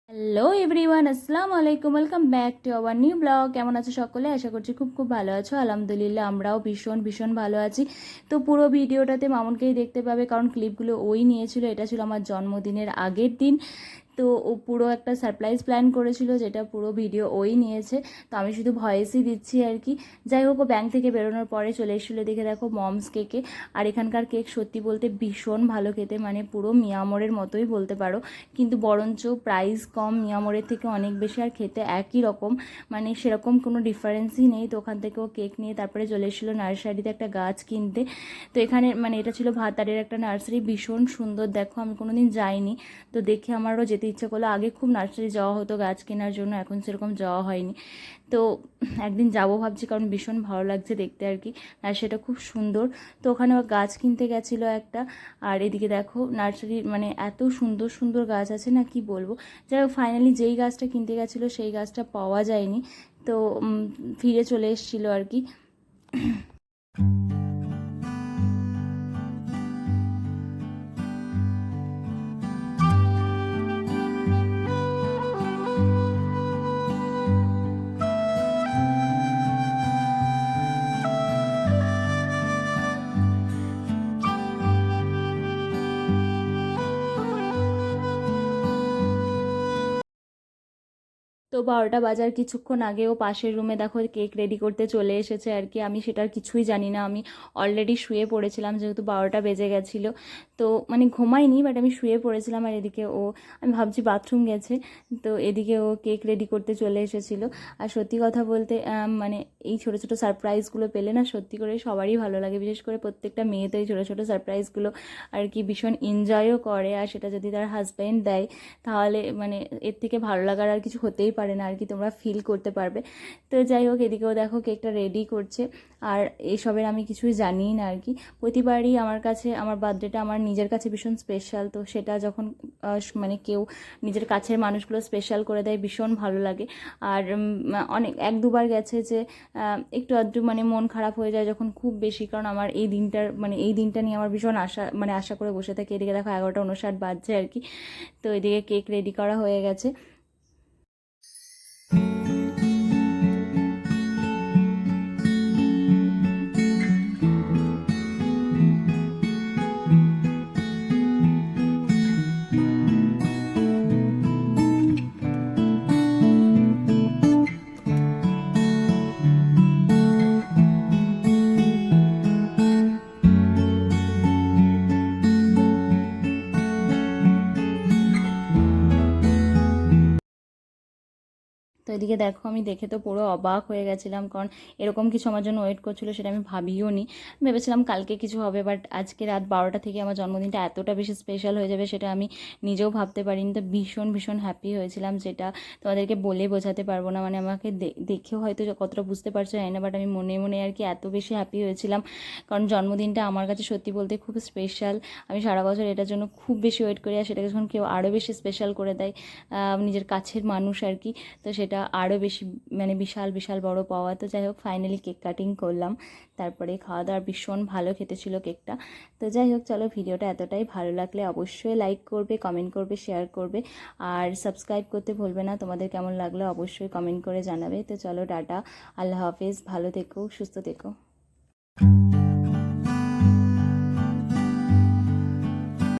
Hello everyone, আসসালামু আলাইকুম। Welcome back to our new blog. কেমন আছো সকলে? আশা করছি খুব খুব ভালো আছো। আলহামদুলিল্লাহ আমরাও ভীষণ ভীষণ ভালো আছি। তো পুরো ভিডিওটাতে মামুনকেই দেখতে পাবে, কারণ ক্লিপগুলো ওই নিয়েছিল। এটা ছিল আমার জন্মদিনের আগের দিন। তো ও পুরো একটা সারপ্রাইজ প্ল্যান করেছিল, যেটা পুরো ভিডিও ওই নিয়েছে। তো আমি শুধু ভয়েসই দিচ্ছি আর কি। যাই হোক, ও ব্যাংক থেকে বেরোনোর পরে চলে এসেছিলো। দেখে দেখো মমস কেকে। আর এখানকার কেক সত্যি বলতে ভীষণ ভালো খেতে, মানে পুরো মিয়ামরের মতোই বলতে পারো, কিন্তু বরঞ্চ প্রাইস কম, মিয়ামরের থেকে অনেক বেশি, আর খেতে একই রকম, মানে সেরকম কোনো ডিফারেন্সই নেই। তো ওখান থেকে ও কেক নিয়ে তারপরে চলে এসেছিলো নার্সারিতে একটা গাছ কিনতে। তো এখানে মানে এটা ছিল ভাতারের একটা নার্সারি, ভীষণ সুন্দর। দেখো আমি কোনোদিন যাইনি, তো দেখে আমারও যেতে ইচ্ছে করলো। আগে খুব নার্সারি যাওয়া হতো গাছ কেনার জন্য, এখন সেরকম যাওয়া হয়নি। তো একদিন যাবো ভাবছি, কারণ ভীষণ ভালো লাগছে দেখতে আর কি। নার্সারিটা খুব সুন্দর। তো ওখানে ও গাছ কিনতে গেছিলো একটা। আর এদিকে দেখো নার্সারি, মানে এত সুন্দর সুন্দর গাছ আছে না, কি বলবো। যাই হোক, ফাইনালি যেই গাছটা কিনতে গেছিলো সেই গাছটা পাওয়া যায়নি। তো ফিরে চলে এসেছিলো আর কি। তো 12টা বাজার কিছুক্ষণ আগেও পাশের রুমে দেখো কেক রেডি করতে চলে এসেছে আর কি। আমি সেটার কিছুই জানি না, আমি অলরেডি শুয়ে পড়েছিলাম, যেহেতু 12টা বেজে গেছিলো। তো মানে ঘুমাইনি, বাট আমি শুয়ে পড়েছিলাম। আর এদিকে ও, আমি ভাবছি বাথরুম গেছে, তো এদিকে ও কেক রেডি করতে চলে এসেছিলো। আর সত্যি কথা বলতে মানে এই ছোটো ছোটো সারপ্রাইজগুলো পেলে না সত্যি করে সবারই ভালো লাগে, বিশেষ করে প্রত্যেকটা মেয়ে তো এই ছোটো ছোটো সারপ্রাইজগুলো আর কি ভীষণ এনজয়ও করে। আর সেটা যদি তার হাজব্যান্ড দেয়, তাহলে মানে এর থেকে ভালো লাগার আর কিছু হতেই পারে না আর কি, তোমরা ফিল করতে পারবে। তো যাই হোক, এদিকেও দেখো কেকটা রেডি করছে। আর এসবের আমি কিছুই জানিই না আর কি। প্রতিবারই আমার কাছে আমার বার্থডেটা আমার নিজের কাছে ভীষণ স্পেশাল। তো সেটা যখন মানে কেউ নিজের কাছের মানুষগুলো স্পেশাল করে দেয়, ভীষণ ভালো লাগে। আর অনেক এক দুবার গেছে যে একটু আধটু মানে মন খারাপ হয়ে যায় যখন খুব বেশি, কারণ আমার এই দিনটা নিয়ে আমার ভীষণ আশা করে বসে থাকি। এদিকে দেখো 11টা 59 বাজছে আর কি। তো এদিকে কেক রেডি করা হয়ে গেছে। তো এদিকে দেখো, আমি দেখে তো পুরো অবাক হয়ে গেছিলাম, কারণ এরকম কিছু আমার জন্য ওয়েট করছিল সেটা আমি ভাবিও নি। ভেবেছিলাম কালকে কিছু হবে, বাট আজকে রাত 12টা থেকে আমার জন্মদিনটা এতটা বেশি স্পেশাল হয়ে যাবে সেটা আমি নিজেও ভাবতে পারিনি। তো ভীষণ ভীষণ হ্যাপি হয়েছিলাম, যেটা তোমাদেরকে বলে বোঝাতে পারবো না। মানে আমাকে দেখেও হয়তো কতটা বুঝতে পারছো জানি না, বাট আমি মনে মনে আর কি এত বেশি হ্যাপি হয়েছিলাম, কারণ জন্মদিনটা আমার কাছে সত্যি বলতে খুব স্পেশাল। আমি সারা বছর এটার জন্য খুব বেশি ওয়েট করি, আর সেটাকে যখন কেউ আরও বেশি স্পেশাল করে দেয়, নিজের কাছের মানুষ আর কি, তো সেটা আরও বেশি মানে বিশাল বিশাল বড় পাওয়া। তো যাই হোক, ফাইনালি কেক কাটিং করলাম, তারপরে খাওয়া দাওয়া। ভীষণ ভালো খেতে ছিল কেকটা। তো যাই হোক, চলো, ভিডিওটা এতটাই ভালো লাগলে অবশ্যই লাইক করবে, কমেন্ট করবে, শেয়ার করবে, আর সাবস্ক্রাইব করতে ভুলবে না। তোমাদের কেমন লাগলো অবশ্যই কমেন্ট করে জানাবে। তো চলো, টাটা, আল্লাহ হাফেজ, ভালো থেকো, সুস্থ থেকো।